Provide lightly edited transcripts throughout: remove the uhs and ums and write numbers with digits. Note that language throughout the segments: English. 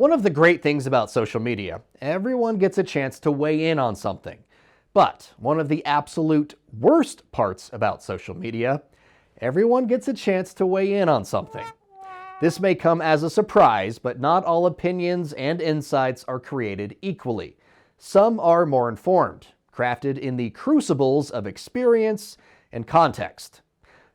One of the great things about social media, everyone gets a chance to weigh in on something. But one of the absolute worst parts about social media, everyone gets a chance to weigh in on something. This may come as a surprise, but not all opinions and insights are created equally. Some are more informed, crafted in the crucibles of experience and context.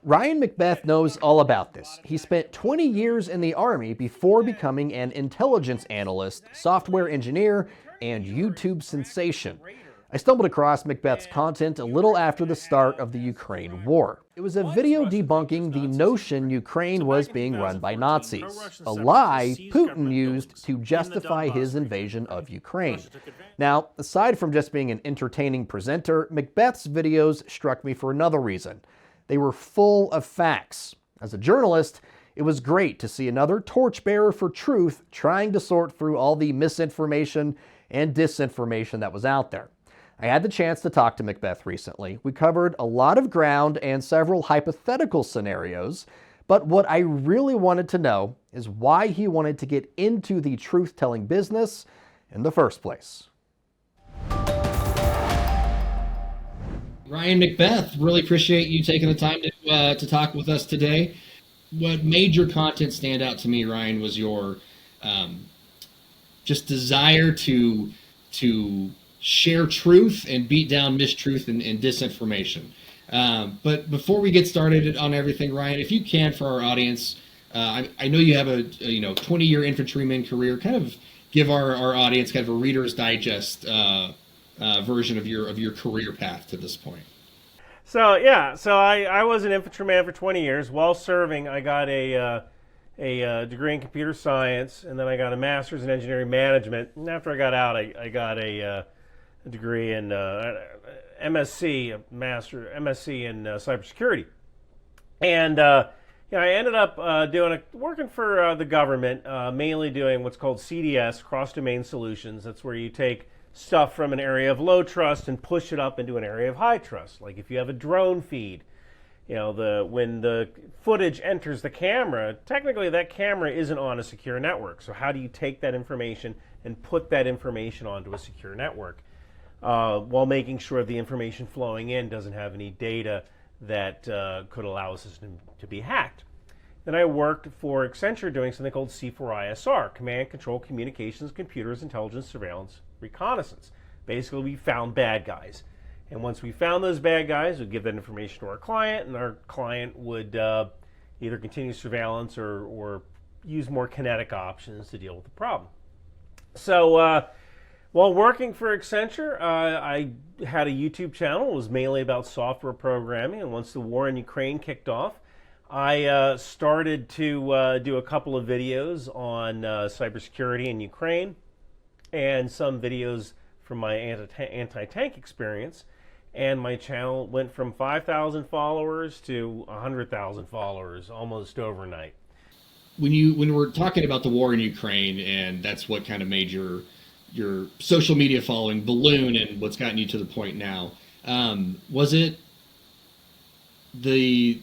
Ryan McBeth knows all about this. He spent 20 years in the Army before becoming an intelligence analyst, software engineer, and YouTube sensation. I stumbled across McBeth's content a little after the start of the Ukraine war. It was a video debunking the notion Ukraine was being run by Nazis, a lie Putin used to justify his invasion of Ukraine. Now, aside from just being an entertaining presenter, McBeth's videos struck me for another reason. They were full of facts. As a journalist, it was great to see another torchbearer for truth trying to sort through all the misinformation and disinformation that was out there. I had the chance to talk to McBeth recently. We covered a lot of ground and several hypothetical scenarios, but what I really wanted to know is why he wanted to get into the truth-telling business in the first place. Ryan McBeth, really appreciate you taking the time to talk with us today. What made your content stand out to me, Ryan, was your just desire to share truth and beat down mistruth and disinformation. But before we get started on everything, Ryan, if you can, for our audience, I know you have a 20-year infantryman career. Kind of give our audience kind of a Reader's Digest version of your career path to this point. So I was an infantryman for 20 years. While serving, I got a degree in computer science, and then I got a master's in engineering management. And after I got out, I got a degree in MSc in cybersecurity. And I ended up working for the government, mainly doing what's called CDS, cross-domain solutions. That's where you take stuff from an area of low trust and push it up into an area of high trust. Like if you have a drone feed, when the footage enters the camera, technically that camera isn't on a secure network. So how do you take that information and put that information onto a secure network while making sure the information flowing in doesn't have any data that could allow a system to be hacked? Then I worked for Accenture doing something called C4ISR, Command, Control, Communications, Computers, Intelligence, Surveillance, Reconnaissance. Basically, we found bad guys. And once we found those bad guys, we'd give that information to our client, and our client would either continue surveillance or use more kinetic options to deal with the problem. So while working for Accenture, I had a YouTube channel. It was mainly about software programming, and once the war in Ukraine kicked off, I started to do a couple of videos on cybersecurity in Ukraine and some videos from my anti-tank experience. And my channel went from 5,000 followers to 100,000 followers almost overnight. When we're talking about the war in Ukraine, and that's what kind of made your social media following balloon and what's gotten you to the point now, was it the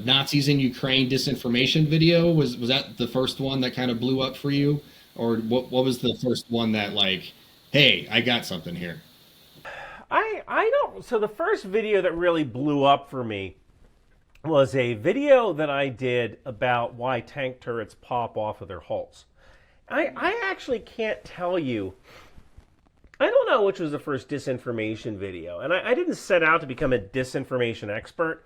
Nazis in Ukraine disinformation video? Was that the first one that kind of blew up for you? Or what was the first one that, like, hey, I got something here? I don't. So the first video that really blew up for me was a video that I did about why tank turrets pop off of their hulls. I actually can't tell you. I don't know which was the first disinformation video. And I didn't set out to become a disinformation expert,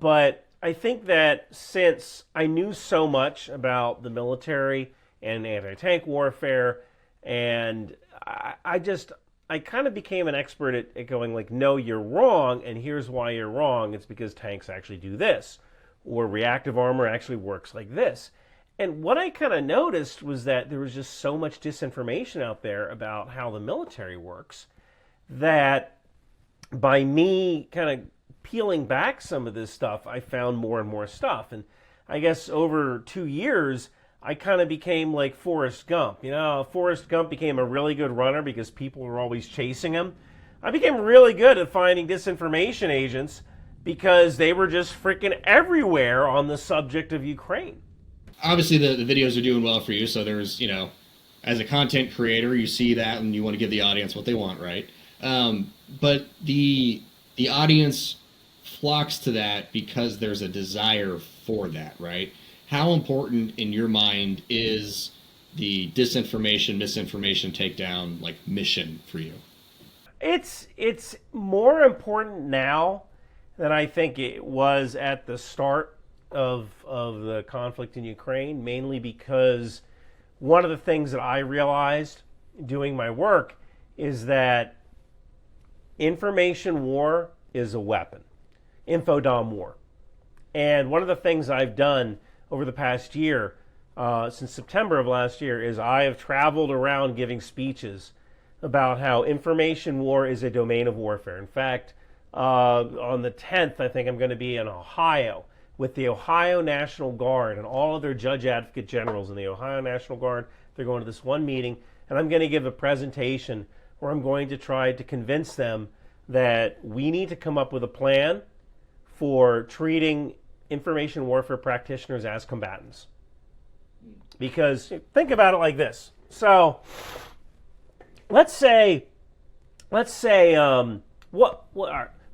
but I think that since I knew so much about the military and anti-tank warfare, and I kind of became an expert at going like, no, you're wrong, and here's why you're wrong. It's because tanks actually do this, or reactive armor actually works like this. And what I kind of noticed was that there was just so much disinformation out there about how the military works that by me kind of peeling back some of this stuff, I found more and more stuff. And I guess over 2 years, I kind of became like Forrest Gump. Forrest Gump became a really good runner because people were always chasing him. I became really good at finding disinformation agents because they were just freaking everywhere on the subject of Ukraine. Obviously, the videos are doing well for you, so there's, as a content creator, you see that and you want to give the audience what they want, right? But the audience flocks to that because there's a desire for that, right? How important in your mind is the disinformation, misinformation takedown mission for you? It's more important now than I think it was at the start of the conflict in Ukraine, mainly because one of the things that I realized doing my work is that information war is a weapon, infodom war. And one of the things I've done over the past year, since September of last year, is I have traveled around giving speeches about how information war is a domain of warfare. In fact, on the 10th, I think I'm going to be in Ohio with the Ohio National Guard and all of their judge advocate generals in the Ohio National Guard. They're going to this one meeting, and I'm going to give a presentation where I'm going to try to convince them that we need to come up with a plan for treating information warfare practitioners as combatants. Because think about it like this. So let's say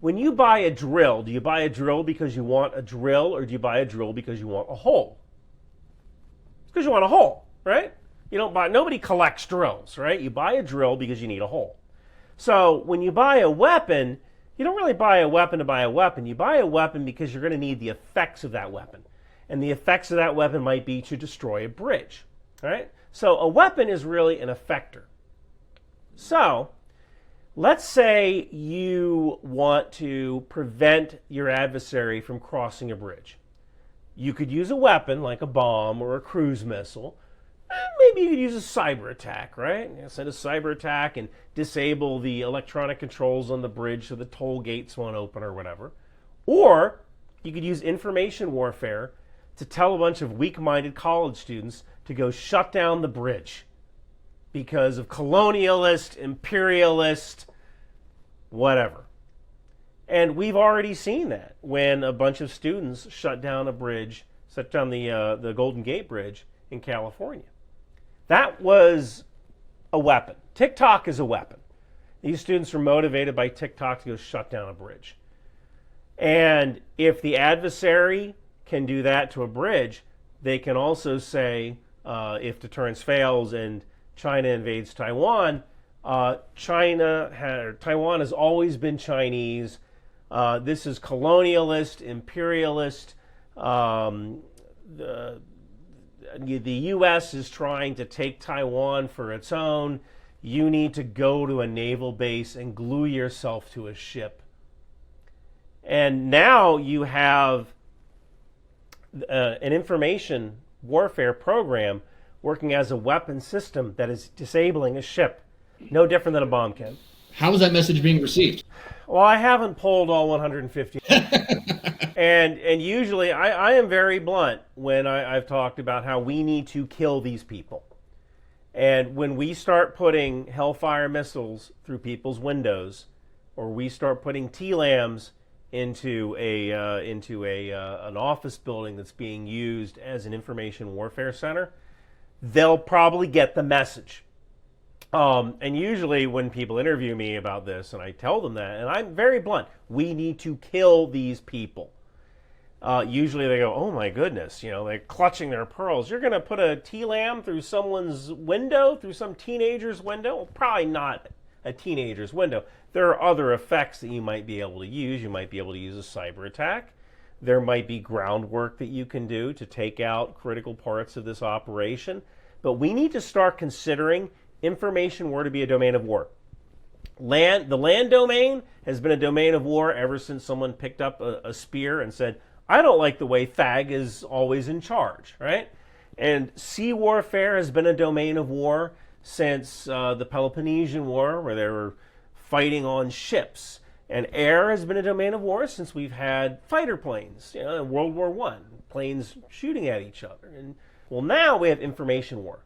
when you buy a drill, do you buy a drill because you want a drill, or do you buy a drill because you want a hole? It's because you want a hole, right? Nobody collects drills, right? You buy a drill because you need a hole. So when you buy a weapon, you don't really buy a weapon to buy a weapon. You buy a weapon because you're going to need the effects of that weapon. And the effects of that weapon might be to destroy a bridge, right? So a weapon is really an effector. So let's say you want to prevent your adversary from crossing a bridge. You could use a weapon like a bomb or a cruise missile. Maybe you could use a cyber attack, right? Send a cyber attack and disable the electronic controls on the bridge so the toll gates won't open or whatever. Or you could use information warfare to tell a bunch of weak-minded college students to go shut down the bridge because of colonialist, imperialist, whatever. And we've already seen that when a bunch of students shut down a bridge, shut down the Golden Gate Bridge in California. That was a weapon. TikTok is a weapon. These students were motivated by TikTok to go shut down a bridge. And if the adversary can do that to a bridge, they can also say, if deterrence fails and China invades Taiwan, Taiwan has always been Chinese. This is colonialist, imperialist. The U.S. is trying to take Taiwan for its own. You need to go to a naval base and glue yourself to a ship. And now you have an information warfare program working as a weapon system that is disabling a ship. No different than a bomb can. How is that message being received? Well, I haven't polled all 150. And usually I am very blunt when I've talked about how we need to kill these people. And when we start putting Hellfire missiles through people's windows, or we start putting TLAMs into an office building that's being used as an information warfare center, they'll probably get the message. And usually when people interview me about this, and I tell them that, and I'm very blunt, we need to kill these people. Usually they go, oh my goodness, they're clutching their pearls. You're going to put a TLAM through someone's window, through some teenager's window? Well, probably not a teenager's window. There are other effects that you might be able to use. You might be able to use a cyber attack. There might be groundwork that you can do to take out critical parts of this operation. But we need to start considering information war to be a domain of war. The land domain has been a domain of war ever since someone picked up a spear and said, I don't like the way Thag is always in charge, right? And sea warfare has been a domain of war since the Peloponnesian War, where they were fighting on ships. And air has been a domain of war since we've had fighter planes, in World War I, planes shooting at each other. And well, now we have information war.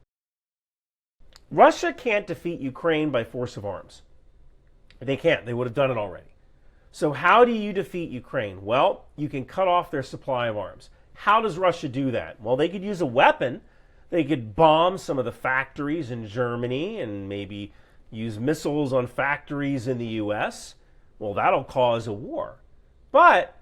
Russia can't defeat Ukraine by force of arms. They can't. They would have done it already. So how do you defeat Ukraine? Well, you can cut off their supply of arms. How does Russia do that? Well, they could use a weapon. They could bomb some of the factories in Germany and maybe use missiles on factories in the US. Well, that'll cause a war. But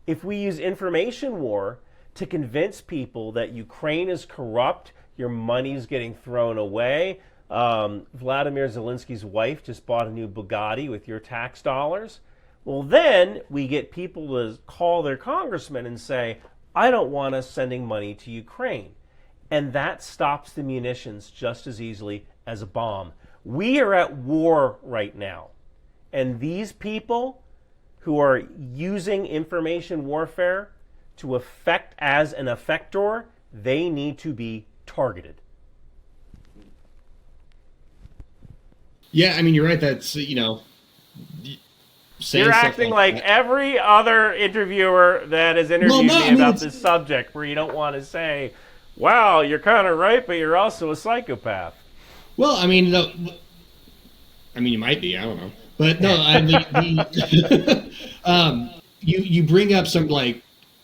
if we use information war to convince people that Ukraine is corrupt, your money's getting thrown away, Vladimir Zelensky's wife just bought a new Bugatti with your tax dollars, well, then we get people to call their congressman and say, I don't want us sending money to Ukraine. And that stops the munitions just as easily as a bomb. We are at war right now. And these people who are using information warfare to affect as an effector, they need to be targeted. Yeah, I mean, you're right. That's, You're acting like every other interviewer that has interviewed me about this subject, where you don't want to say, wow, you're kind of right, but you're also a psychopath. Well, I mean, you might be. I don't know. But no, you bring up some like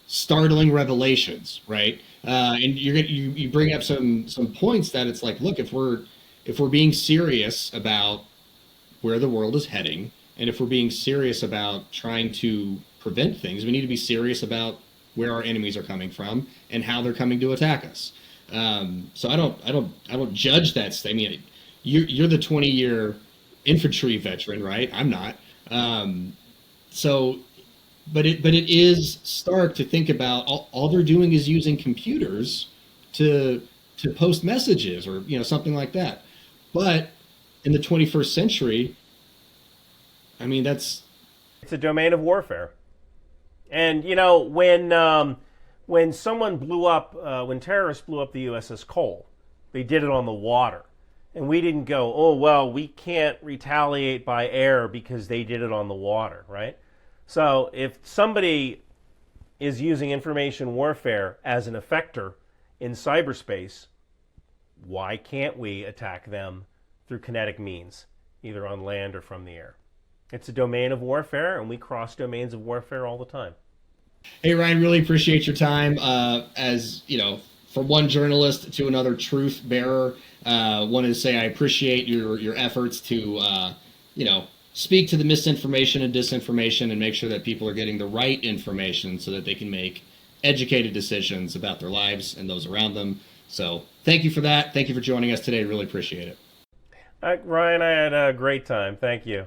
startling revelations, right? And you bring up some points that it's like, look, if we're being serious about where the world is heading, and if we're being serious about trying to prevent things, we need to be serious about where our enemies are coming from and how they're coming to attack us. So I don't judge that. I mean, you're the 20-year infantry veteran, right? I'm not. But it is stark to think about all they're doing is using computers to post messages or something like that. But in the 21st century, I mean, it's a domain of warfare. And when someone blew up, when terrorists blew up the USS Cole, they did it on the water. And we didn't go, oh, well, we can't retaliate by air because they did it on the water, right? So if somebody is using information warfare as an effector in cyberspace, why can't we attack them through kinetic means, either on land or from the air? It's a domain of warfare, and we cross domains of warfare all the time. Hey, Ryan, really appreciate your time. As from one journalist to another truth bearer, wanted to say I appreciate your efforts to speak to the misinformation and disinformation and make sure that people are getting the right information so that they can make educated decisions about their lives and those around them. So thank you for that. Thank you for joining us today. Really appreciate it. Ryan, I had a great time. Thank you.